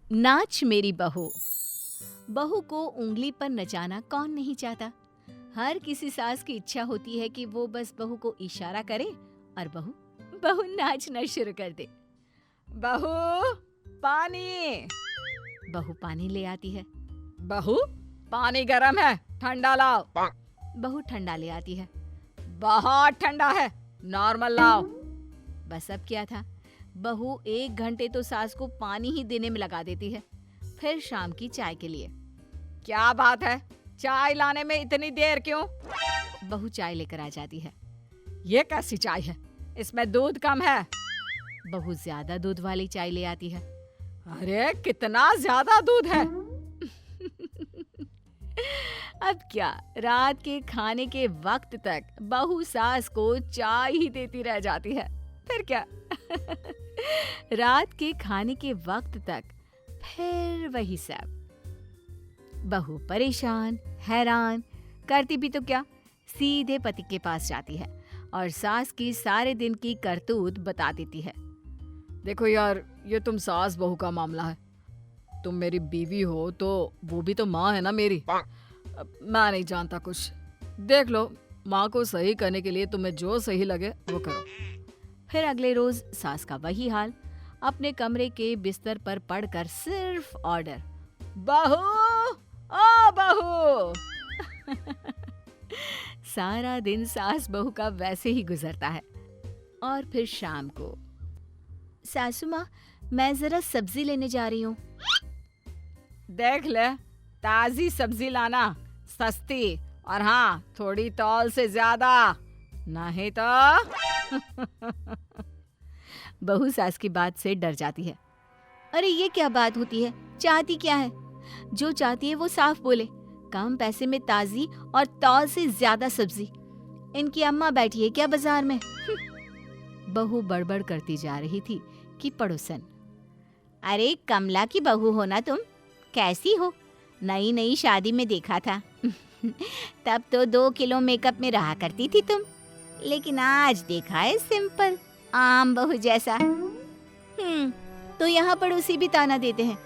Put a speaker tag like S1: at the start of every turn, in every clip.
S1: नाच मेरी बहू। बहू को उंगली पर नचाना कौन नहीं चाहता। हर किसी सास की इच्छा होती है कि वो बस बहू को इशारा करे और बहू बहू नाचना शुरू कर दे।
S2: बहू, पानी।
S1: बहू पानी ले आती है।
S2: बहू, पानी गरम है, ठंडा लाओ।
S1: बहू ठंडा ले आती है।
S2: बहुत ठंडा है, नॉर्मल लाओ।
S1: बस अब क्या था, बहू 1 घंटे तो सास को पानी ही देने में लगा देती है। फिर शाम की चाय के लिए।
S2: क्या बात है, चाय लाने में इतनी देर क्यों?
S1: बहू चाय लेकर आ जाती है।
S2: ये कैसी चाय है, इसमें दूध कम है।
S1: बहू ज्यादा दूध वाली चाय ले आती है।
S2: अरे कितना ज्यादा दूध है।
S1: अब क्या, रात के खाने के वक्त तक बहू सास को चाय ही देती रह जाती है। फिर क्या? रात के खाने के वक्त तक फिर वही सब। बहू परेशान, हैरान, करती भी तो क्या, सीधे पति के पास जाती है और सास की सारे दिन की करतूत बता देती है।
S2: देखो यार, ये तुम सास बहू का मामला है। तुम मेरी बीवी हो तो वो भी तो माँ है ना मेरी। मैं नहीं जानता कुछ। देख लो, माँ को सही करने के लिए तुम्हें जो सही लगे वो करो।
S1: फिर अगले रोज सास का वही हाल, अपने कमरे के बिस्तर पर पड़कर सिर्फ ऑर्डर,
S2: बहू, ओ बहू।
S1: सारा दिन सास बहू का वैसे ही गुजरता है। और फिर शाम को, सासू माँ, मैं जरा सब्जी लेने जा रही हूँ।
S2: देख ले, ताजी सब्जी लाना, सस्ती, और हाँ, थोड़ी तौल से ज्यादा, नहीं तो।
S1: बहू सास की बात से डर जाती है। अरे ये क्या बात होती है, चाहती क्या है? जो चाहती है वो साफ बोले। कम पैसे में ताजी और तौल से ज्यादा सब्जी। इनकी अम्मा बैठी है क्या बाजार में? बहू बड़बड़ करती जा रही थी कि पड़ोसन, अरे कमला की बहू हो ना तुम? कैसी हो? नई नई शादी में देखा था। तब तो 2 किलो मेकअप में रहा करती थी तुम, लेकिन आज देखा है सिंपल आम बहू जैसा। तो यहाँ पड़ोसी भी ताना देते हैं।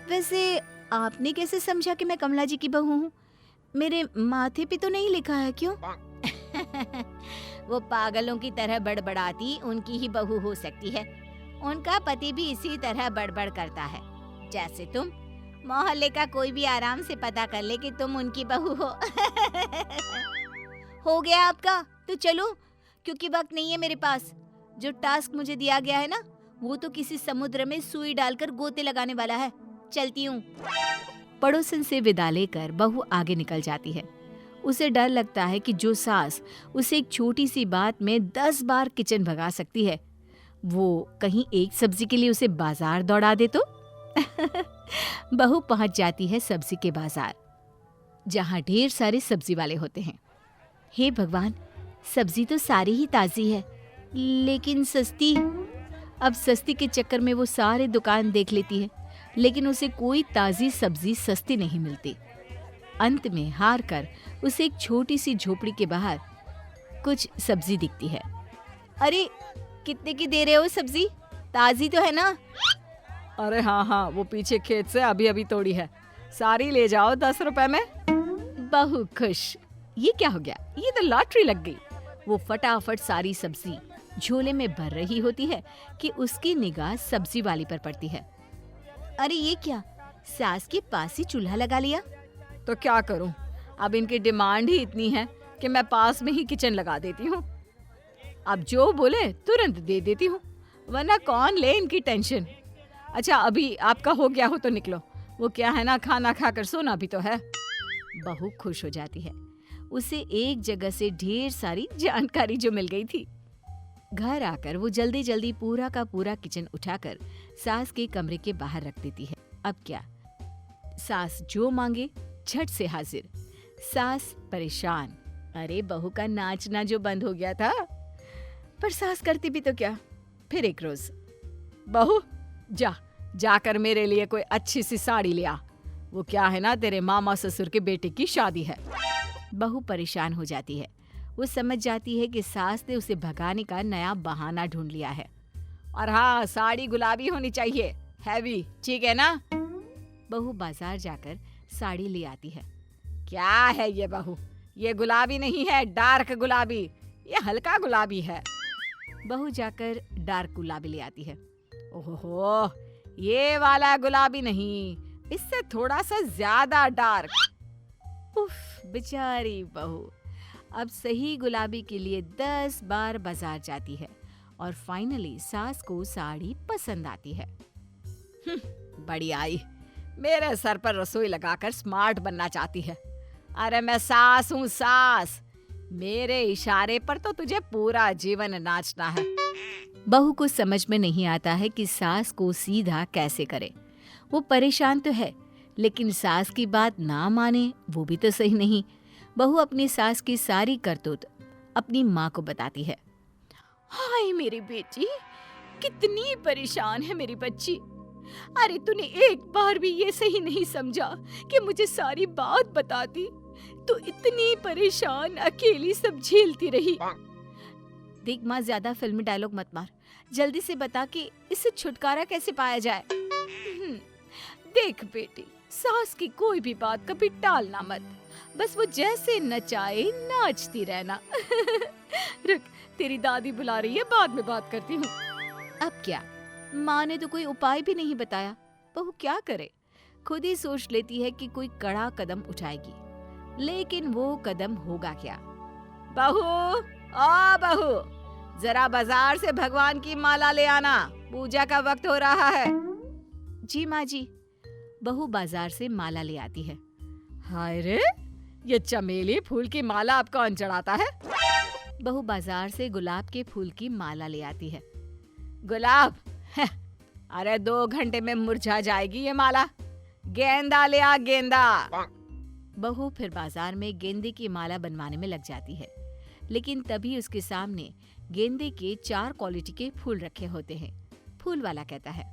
S1: वैसे आपने कैसे समझा कि मैं कमला जी की बहू हूँ? मेरे माथे पे तो नहीं लिखा है क्यों? वो पागलों की तरह बड़बड़ाती उनकी ही बहू हो सकती है। उनका पति भी इसी तरह बड़बड़ करता है जैसे तुम। मोहल्ले का कोई भी आराम से पता कर ले कि तुम उनकी बहू हो। हो गया आपका, तो चलो, क्योंकि वक्त नहीं है मेरे पास। जो टास्क मुझे दिया गया है ना, वो तो किसी समुद्र में सुई डालकर गोते लगाने वाला है। चलती हूँ। पड़ोसन से विदा लेकर बहू आगे निकल जाती है। उसे डर लगता है कि जो सास उसे एक छोटी सी बात में 10 बार किचन भगा सकती है, वो कहीं एक सब्जी के लिए उसे बाजार दौड़ा दे तो। बहू पहुंच जाती है सब्जी के बाजार, जहां ढेर सारे सब्जी वाले होते हैं। हे भगवान, सब्जी तो सारी ही ताजी है, लेकिन सस्ती। अब सस्ती के चक्कर में वो सारे दुकान देख लेती है, लेकिन उसे कोई ताजी सब्जी सस्ती नहीं मिलती। अंत में हार कर उसे एक छोटी सी झोपड़ी के बाहर कुछ सब्जी दिखती है। अरे कितने की दे रहे हो सब्जी? ताजी तो है ना?
S2: अरे हाँ, वो पीछे खेत से अभी अभी तोड़ी है, सारी ले जाओ 10 रुपए में।
S1: बहू खुश। ये क्या हो गया, ये तो लॉटरी लग गई। वो फटाफट सारी सब्जी झोले में भर रही होती है कि उसकी निगाह सब्जी वाली पर पड़ती है। अरे ये क्या, सास के पास ही चूल्हा लगा लिया?
S2: तो क्या करूं, अब इनकी डिमांड ही इतनी है कि मैं पास में ही किचन लगा देती हूँ। अब जो बोले तुरंत दे देती हूँ, वरना कौन ले इनकी टेंशन। अच्छा, अभी आपका हो गया हो तो निकलो, वो क्या है ना, खाना खाकर सोना भी तो है।
S1: बहू खुश हो जाती है। उसे एक जगह से ढेर सारी जानकारी जो मिल गई थी। घर आकर वो जल्दी जल्दी पूरा का पूरा किचन उठाकर सास के कमरे के बाहर रख देती है। अब क्या, सास जो मांगे झट से हाजिर। सास परेशान। अरे बहू का नाचना जो बंद हो गया था, पर सास करती भी तो क्या। फिर एक रोज,
S2: बहू जाकर मेरे लिए कोई अच्छी सी साड़ी ले आ। वो क्या है ना, तेरे मामा ससुर के बेटे की शादी है।
S1: बहू परेशान हो जाती है। वो समझ जाती है कि सास ने उसे भगाने का नया बहाना ढूंढ लिया है।
S2: और हाँ, साड़ी गुलाबी होनी चाहिए, हैवी, ठीक है ना?
S1: बहू बाजार जाकर साड़ी ले आती है।
S2: क्या है ये बहू, ये गुलाबी नहीं है, डार्क गुलाबी, ये हल्का गुलाबी है।
S1: बहू जाकर डार्क गुलाबी ले आती है।
S2: ओहो, ये वाला गुलाबी नहीं, इससे थोड़ा सा ज्यादा डार्क।
S1: उफ, बेचारी बहू अब सही गुलाबी के लिए 10 बार बाजार जाती है और फाइनली सास को साड़ी पसंद आती है।
S2: बड़ी आई, मेरे सर पर रसोई लगाकर स्मार्ट बनना चाहती है। अरे मैं सास हूँ सास, मेरे इशारे पर तो तुझे पूरा जीवन नाचना है।
S1: बहू को समझ में नहीं आता है कि सास को सीधा कैसे करे। वो परेशान तो है, लेकिन सास की बात ना माने वो भी तो सही नहीं। बहू अपनी सास की सारी करतूत अपनी माँ को बताती है।
S2: हाय मेरी बेटी, कितनी परेशान है मेरी बच्ची। अरे तूने एक बार भी ये सही नहीं समझा कि मुझे सारी बात बताती, तो इतनी परेशान अकेली सब झेलती रही।
S1: देख माँ, ज्यादा फिल्मी डायलॉग मत मार, जल्दी से बता कि इससे छुटकारा कैसे पाया जाए।
S2: देख बेटी, सास की कोई भी बात कभी टालना मत, बस वो जैसे नचाए नाचती रहना। रुक, तेरी दादी बुला रही है, बाद में बात करती हूँ।
S1: अब क्या, माँ ने तो कोई उपाय भी नहीं बताया। बहू क्या करे, खुद ही सोच लेती है कि कोई कड़ा कदम उठाएगी, लेकिन वो कदम होगा क्या।
S2: बहू, ओ बहू, जरा बाजार से भगवान की माला ले आना, पूजा का वक्त हो रहा है।
S1: जी माँ जी। बहू बाजार से माला ले आती है।
S2: हाय रे, ये चमेली फूल की माला अब कौन चढ़ाता है?
S1: बहू बाजार से गुलाब के फूल की माला ले आती है।
S2: गुलाब? अरे 2 घंटे में मुरझा जाएगी ये माला। गेंदा ले आ, गेंदा।
S1: बहू फिर बाजार में गेंदे की माला बनवाने में लग जाती है, लेकिन तभी उसके सामने गेंदे के 4 क्वालिटी के फूल रखे होते हैं। फूल वाला कहता है,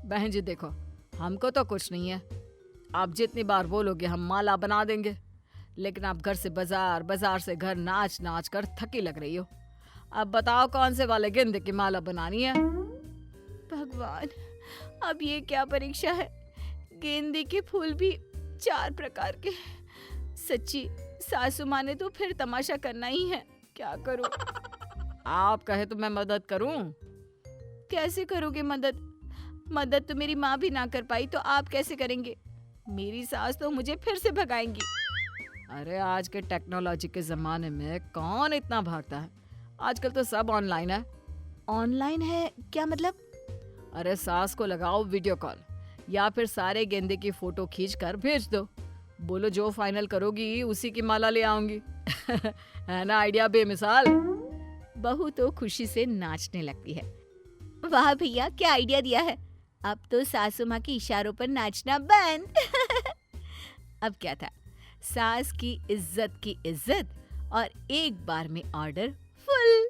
S2: बहन जी देखो, हमको तो कुछ नहीं है, आप जितनी बार बोलोगे हम माला बना देंगे, लेकिन आप घर से बाजार, बाजार से घर नाच नाच कर थकी लग रही हो। अब बताओ कौन से वाले गेंदे की माला बनानी है?
S1: भगवान, अब ये क्या परीक्षा है, गेंदे के फूल भी 4 प्रकार के। सच्ची सासू माँ ने तो फिर तमाशा करना ही है, क्या करूं?
S2: आप कहे तो मैं मदद करूं?
S1: कैसे करोगे मदद? मदद तो मेरी माँ भी ना कर पाई तो आप कैसे करेंगे? मेरी सास तो मुझे फिर से भगाएंगी।
S2: अरे आज के टेक्नोलॉजी के जमाने में कौन इतना भागता है, आजकल तो सब ऑनलाइन है।
S1: ऑनलाइन है क्या मतलब?
S2: अरे सास को लगाओ वीडियो कॉल, या फिर सारे गेंदे की फोटो खींच कर भेज दो, बोलो जो फाइनल करोगी उसी की माला ले आऊंगी। है ना आइडिया बेमिसाल?
S1: बहू तो खुशी से नाचने लगती है। वाह भैया, क्या आइडिया दिया है, अब तो सासू माँ के इशारों पर नाचना बंद। अब क्या था, सास की इज्जत और एक बार में ऑर्डर फुल।